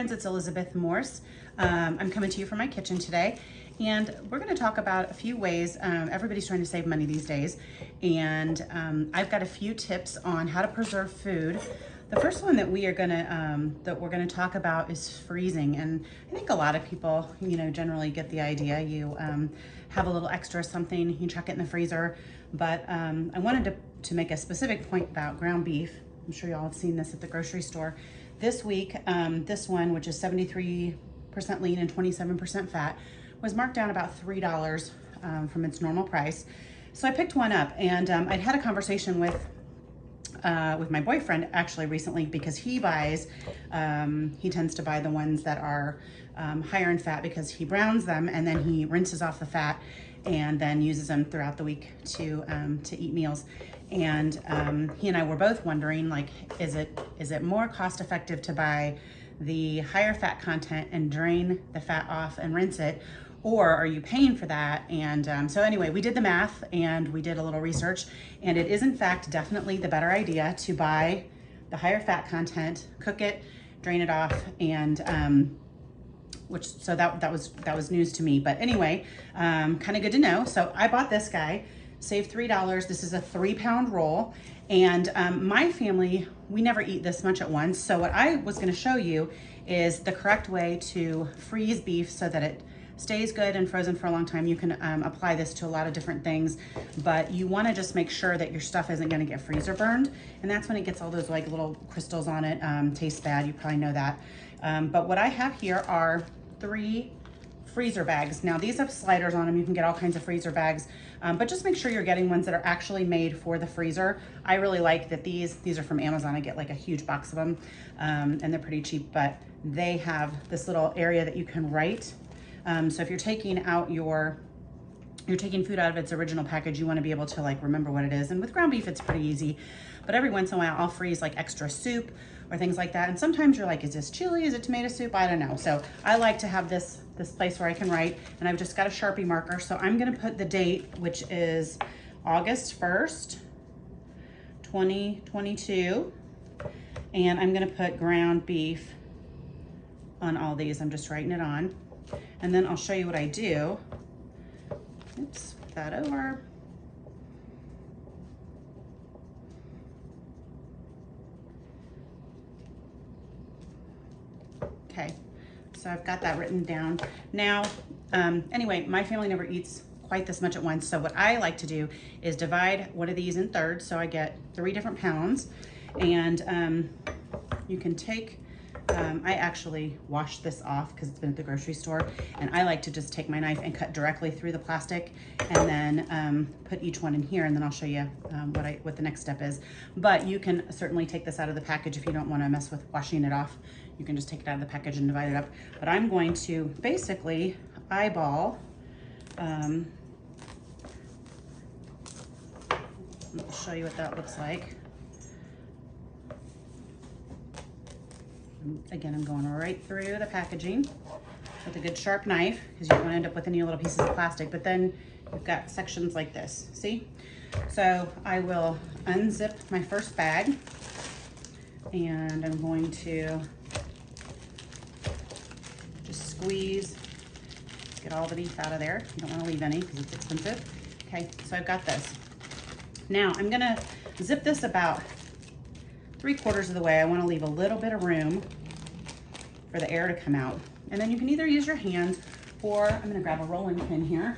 friends, it's Elizabeth Morse. I'm coming to you from my kitchen today, and we're going to talk about a few ways. Everybody's trying to save money these days, and I've got a few tips on how to preserve food. The first one that we're going to talk about is freezing, and I think a lot of people, generally get the idea. You have a little extra something, you chuck it in the freezer. But I wanted to make a specific point about ground beef. I'm sure y'all have seen this at the grocery store. This week, this one, which is 73% lean and 27% fat, was marked down about $3 from its normal price. So I picked one up, and I'd had a conversation with my boyfriend actually recently, because he tends to buy the ones that are higher in fat, because he browns them and then he rinses off the fat and then uses them throughout the week to eat meals. And he and I were both wondering, like, is it more cost effective to buy the higher fat content and drain the fat off and rinse it, or are you paying for that? And so anyway, we did the math and we did a little research, and it is in fact definitely the better idea to buy the higher fat content, cook it, drain it off, and so that was news to me. But anyway, kind of good to know. So I bought this guy, saved $3. This is a 3-pound roll, and my family, we never eat this much at once. So what I was going to show you is the correct way to freeze beef so that it stays good and frozen for a long time. You can apply this to a lot of different things, but you want to just make sure that your stuff isn't going to get freezer burned, and that's when it gets all those like little crystals on it. Tastes bad, you probably know that. But what I have here are 3 freezer bags. Now these have sliders on them. You can get all kinds of freezer bags, but just make sure you're getting ones that are actually made for the freezer. I really like that these are from Amazon. I get like a huge box of them, and they're pretty cheap, but they have this little area that you can write. So if you're taking food out of its original package, you want to be able to like remember what it is. And with ground beef, it's pretty easy, but every once in a while I'll freeze like extra soup or things like that. And sometimes you're like, is this chili? Is it tomato soup? I don't know. So I like to have this place where I can write, and I've just got a Sharpie marker. So I'm going to put the date, which is August 1st, 2022. And I'm going to put ground beef on all these. I'm just writing it on. And then I'll show you what I do. Oops, flip that over. Okay, so I've got that written down. Now, anyway, my family never eats quite this much at once. So what I like to do is divide one of these in thirds. So I get 3 different pounds, and you can take, I actually washed this off because it's been at the grocery store, and I like to just take my knife and cut directly through the plastic, and then put each one in here, and then I'll show you what the next step is. But you can certainly take this out of the package if you don't want to mess with washing it off. You can just take it out of the package and divide it up. But I'm going to basically eyeball, I'll show you what that looks like. Again, I'm going right through the packaging with a good sharp knife, because you don't want to end up with any little pieces of plastic. But then you've got sections like this, see? So I will unzip my first bag, and I'm going to just squeeze, get all the beef out of there. You don't want to leave any because it's expensive. Okay, so I've got this. Now I'm gonna zip this about 3/4 of the way. I want to leave a little bit of room for the air to come out. And then you can either use your hands, or I'm going to grab a rolling pin here,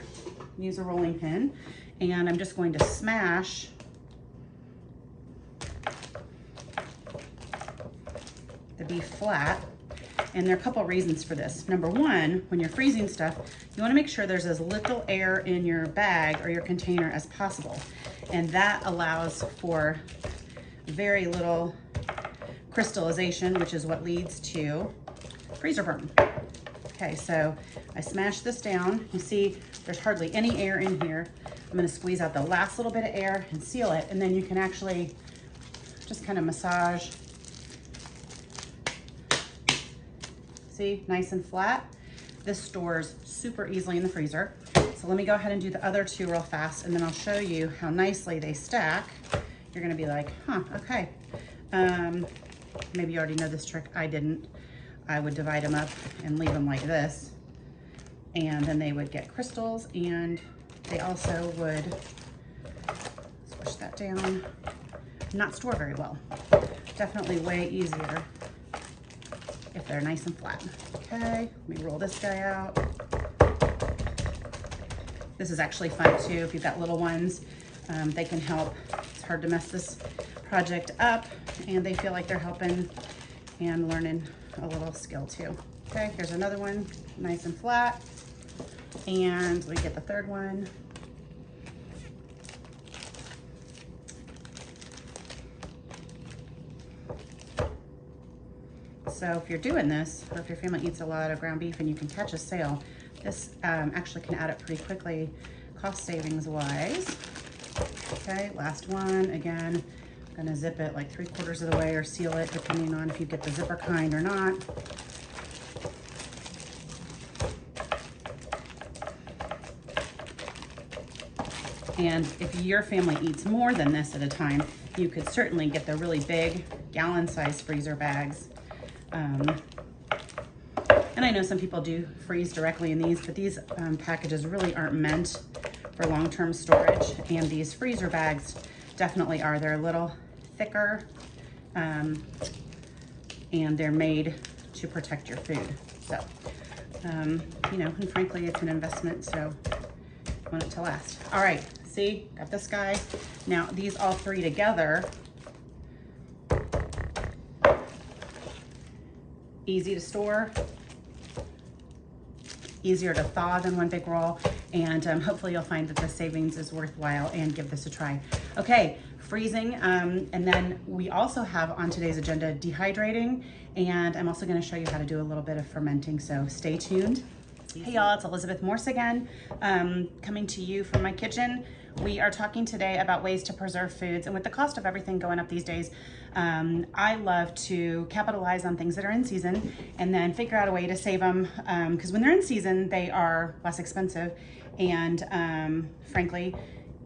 use a rolling pin, and I'm just going to smash the beef flat. And there are a couple of reasons for this. Number one, when you're freezing stuff, you want to make sure there's as little air in your bag or your container as possible. And that allows for very little crystallization, which is what leads to freezer burn. Okay, so I smash this down. You see there's hardly any air in here. I'm going to squeeze out the last little bit of air and seal it, and then you can actually just kind of massage. See, nice and flat. This stores super easily in the freezer. So let me go ahead and do the other 2 real fast, and then I'll show you how nicely they stack. You're gonna be like, huh, okay. Maybe you already know this trick, I didn't. I would divide them up and leave them like this. And then they would get crystals, and they also would squish that down, not store very well. Definitely way easier if they're nice and flat. Okay, let me roll this guy out. This is actually fun too. If you've got little ones, they can help. It's hard to mess this project up, and they feel like they're helping and learning a little skill too. Okay, here's another one, nice and flat. And we get the third one. So if you're doing this, or if your family eats a lot of ground beef and you can catch a sale, this actually can add up pretty quickly, cost savings wise. Okay, last one. Again, I'm gonna zip it like 3/4 of the way or seal it, depending on if you get the zipper kind or not. And if your family eats more than this at a time, you could certainly get the really big gallon-sized freezer bags. And I know some people do freeze directly in these, but these packages really aren't meant for long-term storage. And these freezer bags definitely are. They're a little thicker, and they're made to protect your food. So, you know, and frankly, it's an investment, so I want it to last. All right, see, got this guy. Now, these all three together, easy to store, easier to thaw than one big roll, and hopefully you'll find that the savings is worthwhile and give this a try. Okay, freezing, and then we also have on today's agenda dehydrating, and I'm also going to show you how to do a little bit of fermenting, so stay tuned. Hey y'all, it's Elizabeth Morse again, coming to you from my kitchen. We are talking today about ways to preserve foods, and with the cost of everything going up these days, I love to capitalize on things that are in season and then figure out a way to save them, because when they're in season, they are less expensive, and frankly,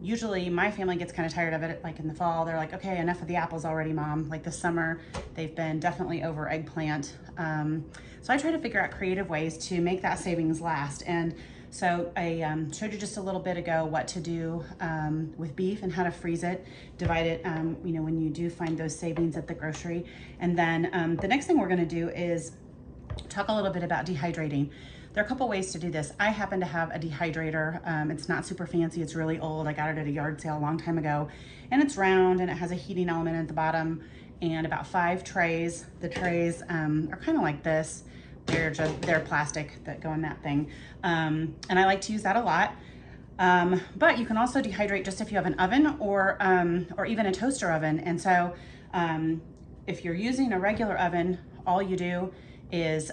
usually my family gets kind of tired of it. Like in the fall, they're like, okay, enough of the apples already, Mom. Like this summer, they've been definitely over eggplant. So I try to figure out creative ways to make that savings last. And so I showed you just a little bit ago what to do with beef and how to freeze it, divide it, you know, when you do find those savings at the grocery. And then the next thing we're gonna do is talk a little bit about dehydrating. There are a couple ways to do this. I happen to have a dehydrator. It's not super fancy, it's really old. I got it at a yard sale a long time ago. And it's round and it has a heating element at the bottom and about 5 trays. The trays are kind of like this. They're plastic that go in that thing. And I like to use that a lot. But you can also dehydrate just if you have an oven or even a toaster oven. And so if you're using a regular oven, all you do is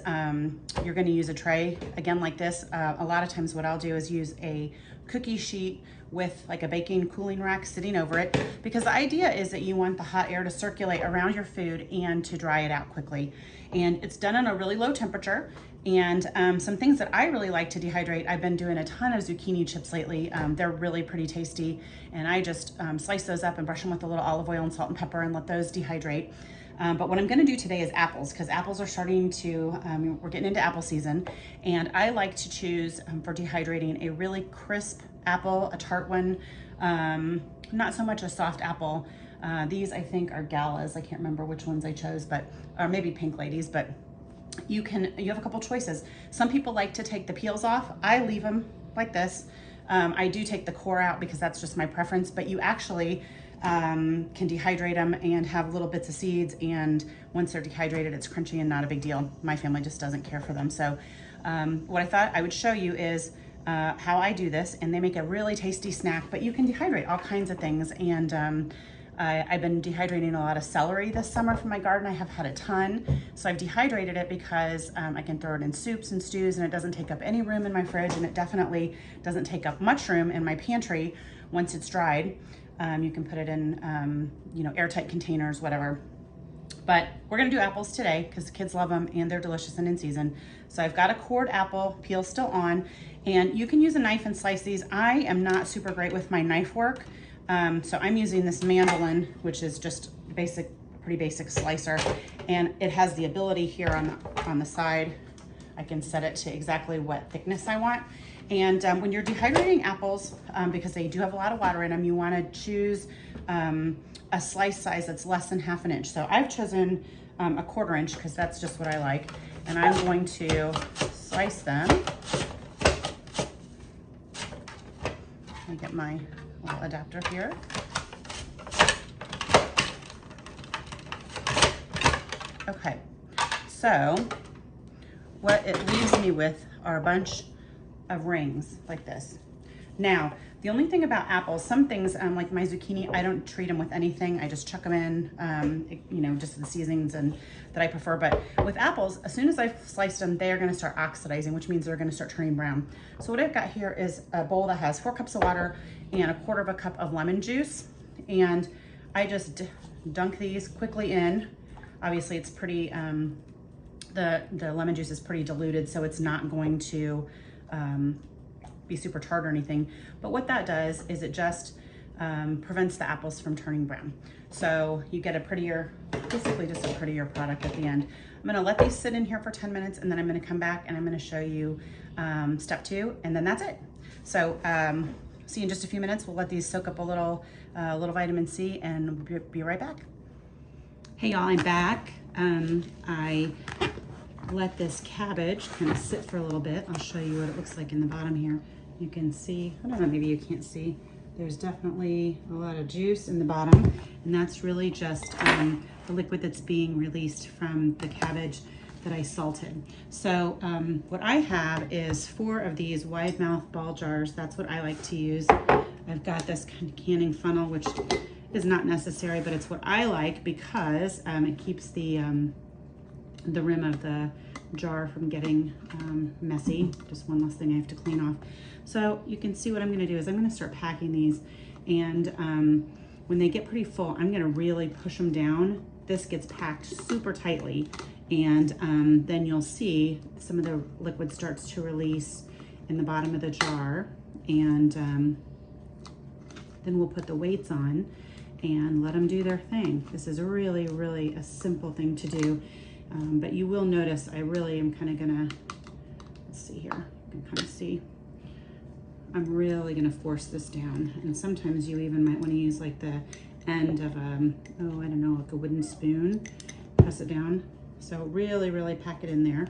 you're going to use a tray again like this. A lot of times what I'll do is use a cookie sheet with like a baking cooling rack sitting over it, because the idea is that you want the hot air to circulate around your food and to dry it out quickly. And it's done on a really low temperature. And some things that I really like to dehydrate, I've been doing a ton of zucchini chips lately. They're really pretty tasty, and I just slice those up and brush them with a little olive oil and salt and pepper and let those dehydrate. But what I'm gonna do today is apples, because apples are starting to, we're getting into apple season, and I like to choose for dehydrating a really crisp apple, a tart one, not so much a soft apple. These I think are galas. I can't remember which ones I chose, but or maybe pink ladies, but you have a couple choices. Some people like to take the peels off. I leave them like this. I do take the core out because that's just my preference, but you actually can dehydrate them and have little bits of seeds, and once they're dehydrated, it's crunchy and not a big deal. My family just doesn't care for them. So what I thought I would show you is how I do this, and they make a really tasty snack, but you can dehydrate all kinds of things. And I've been dehydrating a lot of celery this summer from my garden. I have had a ton. So I've dehydrated it because I can throw it in soups and stews, and it doesn't take up any room in my fridge, and it definitely doesn't take up much room in my pantry once it's dried. You can put it in, you know, airtight containers, whatever. But we're gonna do apples today because the kids love them and they're delicious and in season. So I've got a cored apple, peel still on, and you can use a knife and slice these. I am not super great with my knife work. So I'm using this mandolin, which is just basic pretty basic slicer. And it has the ability here on the side, I can set it to exactly what thickness I want. And when you're dehydrating apples, because they do have a lot of water in them, you want to choose a slice size that's less than 1/2 inch. So I've chosen a 1/4 inch because that's just what I like. And I'm going to slice them. Let me get my little adapter here. Okay, so what it leaves me with are a bunch of rings like this. Now, the only thing about apples, some things like my zucchini, I don't treat them with anything. I just chuck them in, you know, just the seasonings and that I prefer. But with apples, as soon as I've sliced them, they are going to start oxidizing, which means they're going to start turning brown. So what I've got here is a bowl that has 4 cups of water and 1/4 cup of lemon juice. And I just dunk these quickly in. Obviously, it's pretty, the lemon juice is pretty diluted, so it's not going to be super tart or anything. But what that does is it just prevents the apples from turning brown. So you get a prettier, basically just a prettier product at the end. I'm gonna let these sit in here for 10 minutes and then I'm gonna come back and I'm gonna show you step 2 and then that's it. So see you in just a few minutes. We'll let these soak up a little vitamin C and we'll be right back. Hey y'all, I'm back. I let this cabbage kind of sit for a little bit. I'll show you what it looks like in the bottom here. You can see, I don't know, maybe you can't see. There's definitely a lot of juice in the bottom, and that's really just the liquid that's being released from the cabbage that I salted. So what I have is 4 of these wide mouth ball jars. That's what I like to use. I've got this kind of canning funnel, which is not necessary, but it's what I like because it keeps the rim of the jar from getting messy. Just one less thing I have to clean off. So you can see what I'm gonna do is I'm gonna start packing these, and when they get pretty full, I'm gonna really push them down. This gets packed super tightly, and then you'll see some of the liquid starts to release in the bottom of the jar, and then we'll put the weights on and let them do their thing. This is really, really a simple thing to do. But you will notice I really am kind of gonna, let's see here, you can kind of see, I'm really gonna force this down. And sometimes you even might wanna use like the end of oh, I don't know, like a wooden spoon, press it down. So really, really pack it in there.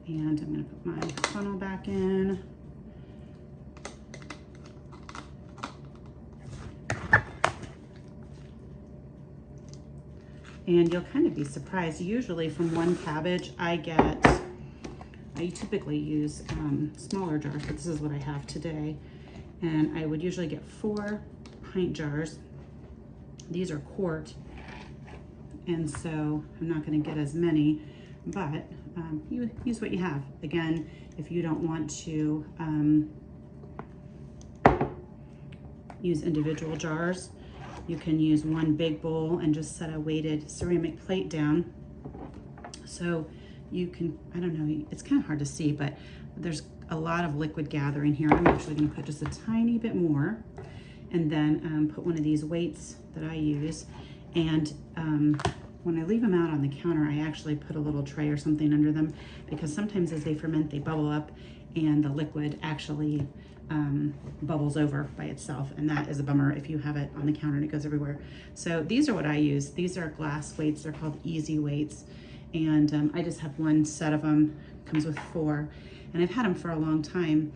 And I'm gonna put my funnel back in. And you'll kind of be surprised. Usually from one cabbage, I typically use smaller jars, but this is what I have today. And I would usually get 4 pint jars. These are quart, and so I'm not gonna get as many, but you use what you have. Again, if you don't want to use individual jars, you can use one big bowl and just set a weighted ceramic plate down. So you can, I don't know, it's kind of hard to see, but there's a lot of liquid gathering here. I'm actually gonna put just a tiny bit more, and then put one of these weights that I use. And when I leave them out on the counter, I actually put a little tray or something under them, because sometimes as they ferment, they bubble up and the liquid actually bubbles over by itself, and that is a bummer if you have it on the counter and it goes everywhere. So these are what I use. These are glass weights. They're called easy weights, and I just have one set of them. Comes with 4, and I've had them for a long time.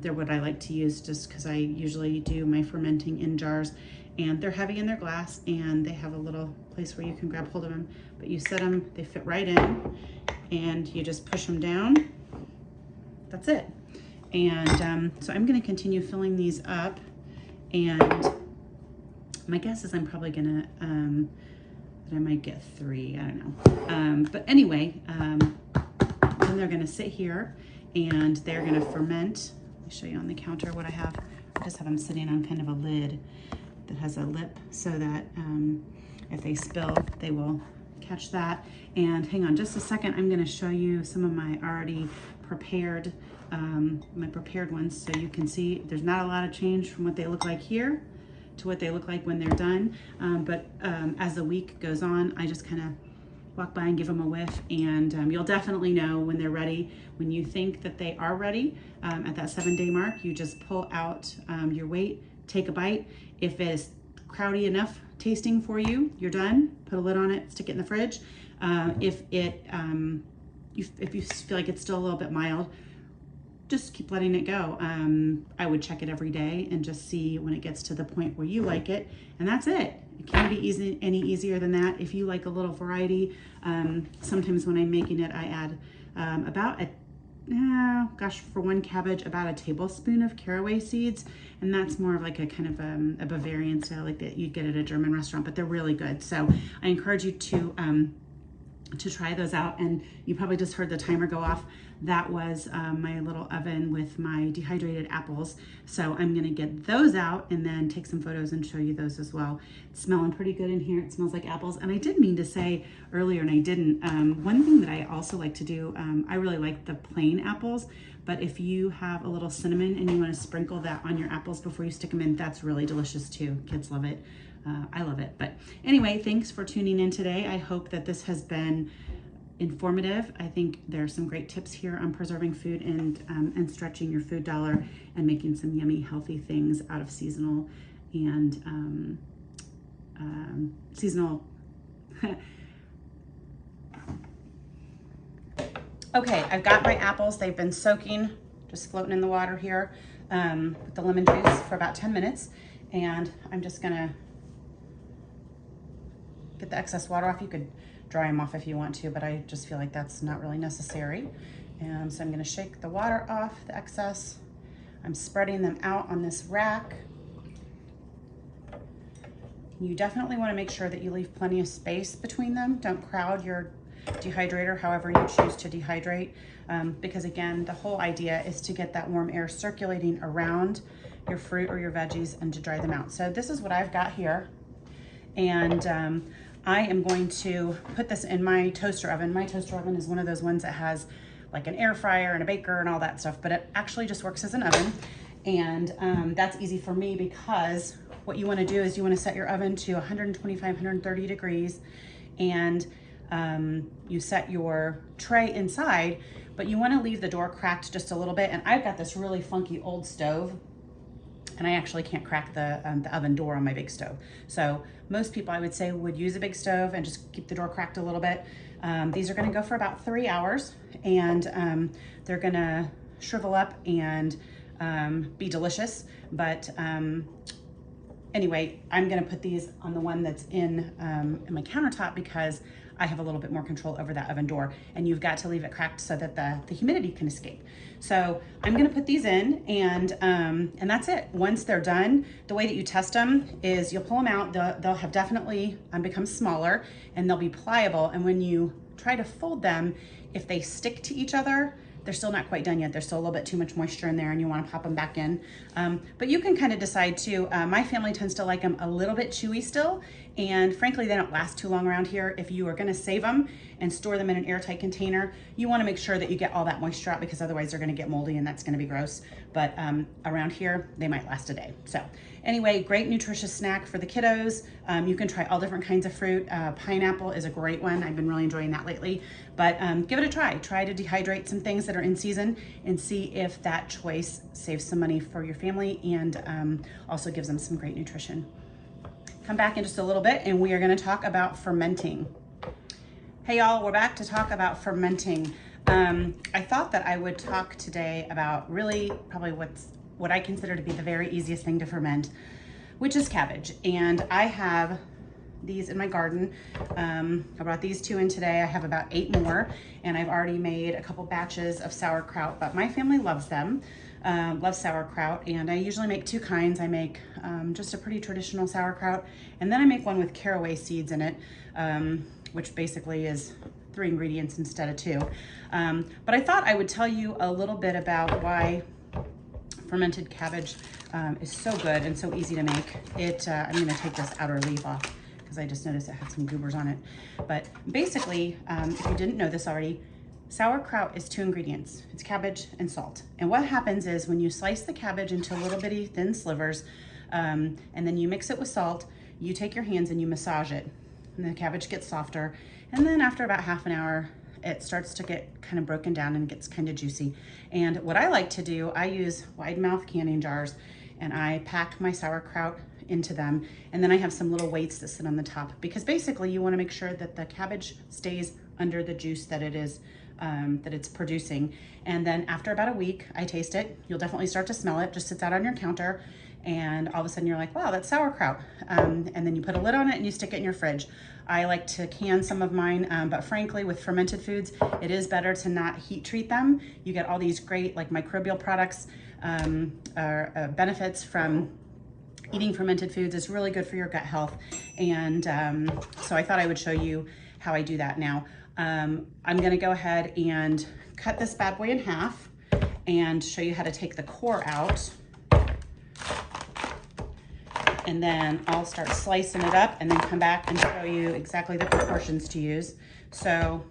They're what I like to use just because I usually do my fermenting in jars, and they're heavy and they're glass, and they have a little place where you can grab hold of them, but you set them, they fit right in, and you just push them down. That's it. And so I'm going to continue filling these up, and my guess is I'm probably going to, that I might get 3, I don't know. But anyway, then they're going to sit here and they're going to ferment. Let me show you on the counter what I have. I just have them sitting on kind of a lid that has a lip so that if they spill, they will catch that. And hang on just a second, I'm going to show you some of my already prepared my prepared ones, so you can see there's not a lot of change from what they look like here to what they look like when they're done. But as the week goes on, I just kind of walk by and give them a whiff, and you'll definitely know when they're ready. When you think that they are ready, at that 7-day mark, you just pull out your weight, take a bite. If it's crowdy enough tasting for you, you're done. Put a lid on it, stick it in the fridge. If you feel like it's still a little bit mild, just keep letting it go. I would check it every day and just see when it gets to the point where you like it, and that's it. It can't be any easier than that. If you like a little variety, sometimes when I'm making it, I add about for one cabbage, about a tablespoon of caraway seeds, and that's more of like a kind of a Bavarian style, like that you'd get at a German restaurant, but they're really good. So I encourage you to try those out. And you probably just heard the timer go off. That was my little oven with my dehydrated apples. So I'm gonna get those out and then take some photos and show you those as well. It's smelling pretty good in here. It smells like apples. And I did mean to say earlier, and I didn't, one thing that I also like to do, I really like the plain apples, but if you have a little cinnamon and you wanna sprinkle that on your apples before you stick them in, that's really delicious too. Kids love it. I love it. But anyway, thanks for tuning in today. I hope that this has been informative. I think there are some great tips here on preserving food and stretching your food dollar and making some yummy, healthy things out of seasonal and seasonal. Okay, I've got my apples. They've been soaking, just floating in the water here with the lemon juice for about 10 minutes. And I'm just gonna get the excess water off. You could dry them off if you want to, but I just feel like that's not really necessary. And so I'm gonna shake the water off, the excess. I'm spreading them out on this rack. You definitely wanna make sure that you leave plenty of space between them. Don't crowd your dehydrator however you choose to dehydrate, because again, the whole idea is to get that warm air circulating around your fruit or your veggies and to dry them out. So this is what I've got here. And I am going to put this in my toaster oven. My toaster oven is one of those ones that has like an air fryer and a baker and all that stuff, but it actually just works as an oven. And that's easy for me because what you wanna do is you wanna set your oven to 125, 130 degrees, and you set your tray inside, but you wanna leave the door cracked just a little bit. And I've got this really funky old stove, and I actually can't crack the oven door on my big stove. So most people, I would say, would use a big stove and just keep the door cracked a little bit. These are gonna go for about 3 hours, and they're gonna shrivel up and be delicious. But anyway, I'm gonna put these on the one that's in my countertop because I have a little bit more control over that oven door, and you've got to leave it cracked so that the humidity can escape. So I'm gonna put these in, and that's it. Once they're done, the way that you test them is you'll pull them out. They'll have definitely become smaller, and they'll be pliable. And when you try to fold them, if they stick to each other, they're still not quite done yet. There's still a little bit too much moisture in there, and you wanna pop them back in. But you can kind of decide too. My family tends to like them a little bit chewy still, and frankly, they don't last too long around here. If you are gonna save them and store them in an airtight container, you wanna make sure that you get all that moisture out, because otherwise they're gonna get moldy and that's gonna be gross. But around here, they might last a day. So anyway, great nutritious snack for the kiddos. You can try all different kinds of fruit. Pineapple is a great one. I've been really enjoying that lately. But give it a try. Try to dehydrate some things that are in season and see if that choice saves some money for your family and also gives them some great nutrition. Come back in just a little bit and we are gonna talk about fermenting. Hey y'all, we're back to talk about fermenting. I thought that I would talk today about really probably what I consider to be the very easiest thing to ferment, which is cabbage. And I have these in my garden. I brought these 2 in today. I have about 8 more, and I've already made a couple batches of sauerkraut, but my family loves them, loves sauerkraut, and I usually make 2 kinds. I make just a pretty traditional sauerkraut, and then I make one with caraway seeds in it, which basically is 3 ingredients instead of 2. But I thought I would tell you a little bit about why fermented cabbage is so good and so easy to make. I'm gonna take this outer leaf off because I just noticed it had some goobers on it. But basically, if you didn't know this already, sauerkraut is 2 ingredients. It's cabbage and salt. And what happens is when you slice the cabbage into little bitty thin slivers, And then you mix it with salt. You take your hands and you massage it, and the cabbage gets softer. And then after about half an hour, it starts to get kind of broken down and gets kind of juicy. And what I like to do, I use wide mouth canning jars, and I pack my sauerkraut into them. And then I have some little weights that sit on the top, because basically you want to make sure that the cabbage stays under the juice that it is, that it's producing. And then after about a week, I taste it. You'll definitely start to smell it. Just sits out on your counter, and all of a sudden you're like, wow, that's sauerkraut. And then you put a lid on it and you stick it in your fridge. I like to can some of mine, but frankly, with fermented foods, it is better to not heat treat them. You get all these great like microbial products, benefits from eating fermented foods. Is really good for your gut health. And so I thought I would show you how I do that now. I'm gonna go ahead and cut this bad boy in half and show you how to take the core out. And then I'll start slicing it up and then come back and show you exactly the proportions to use. So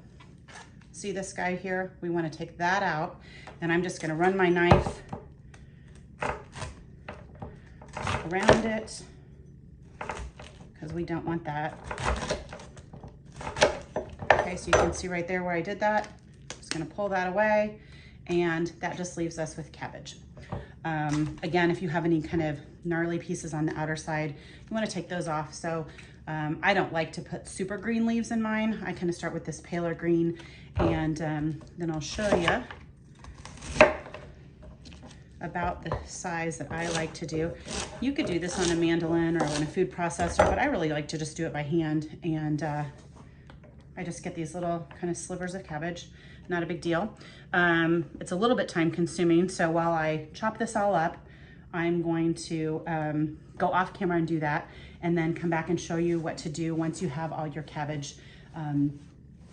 see this guy here? We want to take that out. And I'm just going to run my knife around it, because we don't want that. Okay, so you can see right there where I did that. Just going to pull that away, and that just leaves us with cabbage. Again, if you have any kind of gnarly pieces on the outer side, you want to take those off. So I don't like to put super green leaves in mine. I kind of start with this paler green, and then I'll show you about the size that I like to do. You could do this on a mandolin or on a food processor, but I really like to just do it by hand. And I just get these little kind of slivers of cabbage. Not a big deal. It's a little bit time consuming, so while I chop this all up, I'm going to go off camera and do that, and then come back and show you what to do once you have all your cabbage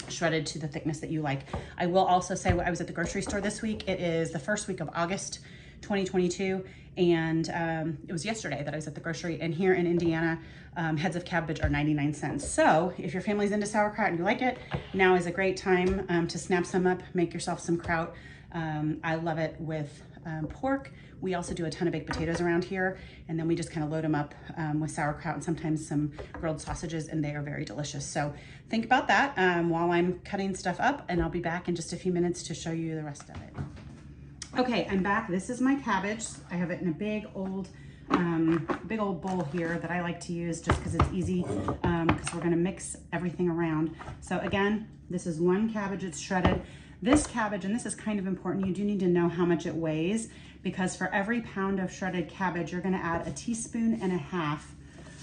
shredded to the thickness that you like. I will also say, I was at the grocery store this week. It is the first week of August 2022, and it was yesterday that I was at the grocery, and here in Indiana, heads of cabbage are 99 cents. So if your family's into sauerkraut and you like it, now is a great time to snap some up, make yourself some kraut. I love it with pork. We also do a ton of baked potatoes around here, and then we just kind of load them up with sauerkraut and sometimes some grilled sausages, and they are very delicious. So think about that while I'm cutting stuff up, and I'll be back in just a few minutes to show you the rest of it. Okay, I'm back. This is my cabbage. I have it in a big old bowl here that I like to use just because it's easy, because we're going to mix everything around. So again, this is one cabbage. It's shredded. This cabbage, and this is kind of important, you do need to know how much it weighs, because for every pound of shredded cabbage, you're going to add 1.5 teaspoons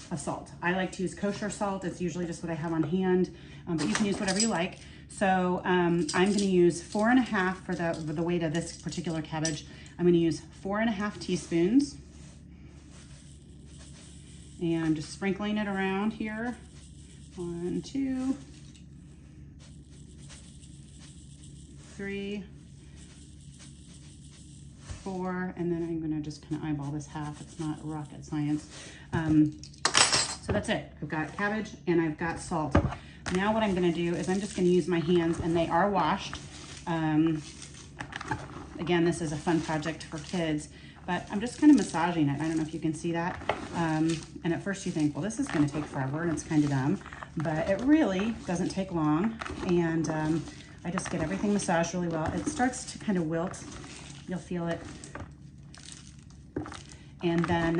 of salt. I like to use kosher salt. It's usually just what I have on hand, but you can use whatever you like. So I'm going to use 4.5 for the weight of this particular cabbage. I'm going to use 4.5 teaspoons, and I'm just sprinkling it around here. 1, 2, 3, 4, and then I'm gonna just kind of eyeball this half. It's not rocket science. So that's it. I've got cabbage and I've got salt. Now what I'm gonna do is I'm just gonna use my hands, and they are washed. Again, this is a fun project for kids, but I'm just kind of massaging it. I don't know if you can see that. And at first you think, well, this is gonna take forever, and it's kind of dumb, but it really doesn't take long. And I just get everything massaged really well. It starts to kind of wilt. You'll feel it. And then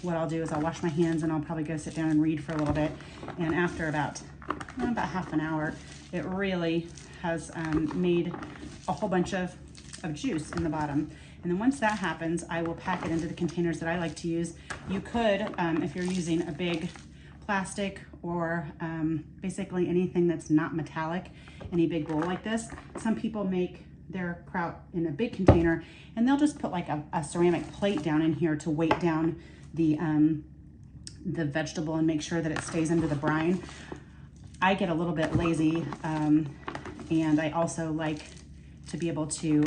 what I'll do is I'll wash my hands, and I'll probably go sit down and read for a little bit. And after about half an hour, it really has made a whole bunch of juice in the bottom. And then once that happens, I will pack it into the containers that I like to use. You could, if you're using a big plastic or basically anything that's not metallic, any big bowl like this, some people make their kraut in a big container, and they'll just put like a ceramic plate down in here to weight down the vegetable and make sure that it stays under the brine. I get a little bit lazy, and I also like to be able to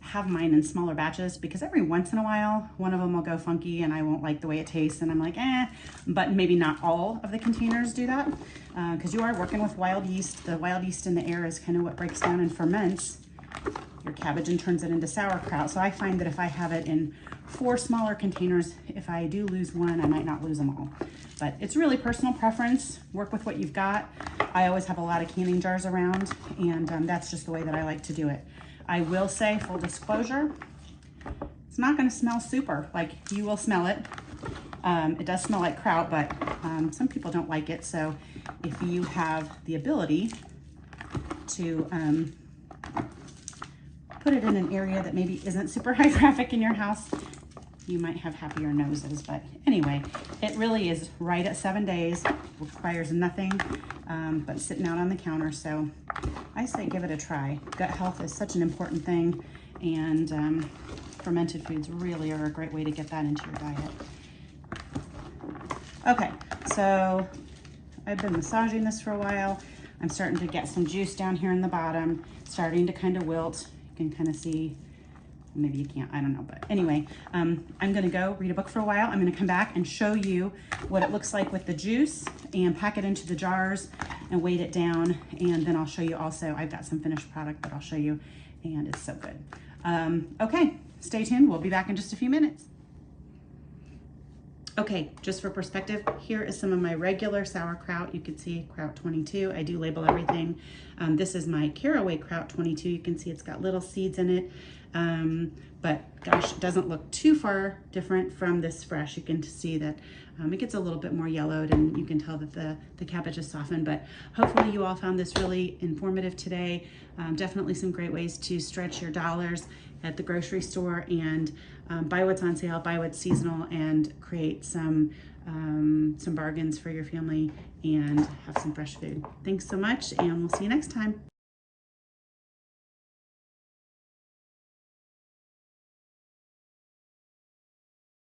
have mine in smaller batches, because every once in a while one of them will go funky and I won't like the way it tastes, and I'm like, but maybe not all of the containers do that, because you are working with wild yeast. The wild yeast in the air is kind of what breaks down and ferments your cabbage and turns it into sauerkraut. So I find that if I have it in 4 smaller containers, if I do lose one, I might not lose them all. But it's really personal preference. Work with what you've got. I always have a lot of canning jars around, and that's just the way that I like to do it. I will say, full disclosure, it's not going to smell super. Like, you will smell it. It does smell like kraut, but some people don't like it. So if you have the ability to put it in an area that maybe isn't super high traffic in your house, you might have happier noses. But anyway, it really is right at 7 days. Requires nothing but sitting out on the counter. So I say give it a try. Gut health is such an important thing, and fermented foods really are a great way to get that into your diet. Okay, so I've been massaging this for a while. I'm starting to get some juice down here in the bottom, starting to kind of wilt. You can kind of see, maybe you can't, I don't know. But anyway, I'm gonna go read a book for a while. I'm gonna come back and show you what it looks like with the juice and pack it into the jars and weight it down. And then I'll show you also, I've got some finished product that I'll show you, and it's so good. Okay, stay tuned. We'll be back in just a few minutes. Okay, just for perspective, here is some of my regular sauerkraut. You can see kraut 22. I do label everything. This is my caraway kraut 22. You can see it's got little seeds in it. But gosh, it doesn't look too far different from this fresh. You can see that it gets a little bit more yellowed, and you can tell that the cabbage is softened. But hopefully you all found this really informative today. Definitely some great ways to stretch your dollars at the grocery store and buy what's on sale, buy what's seasonal, and create some bargains for your family and have some fresh food. Thanks so much, and we'll see you next time.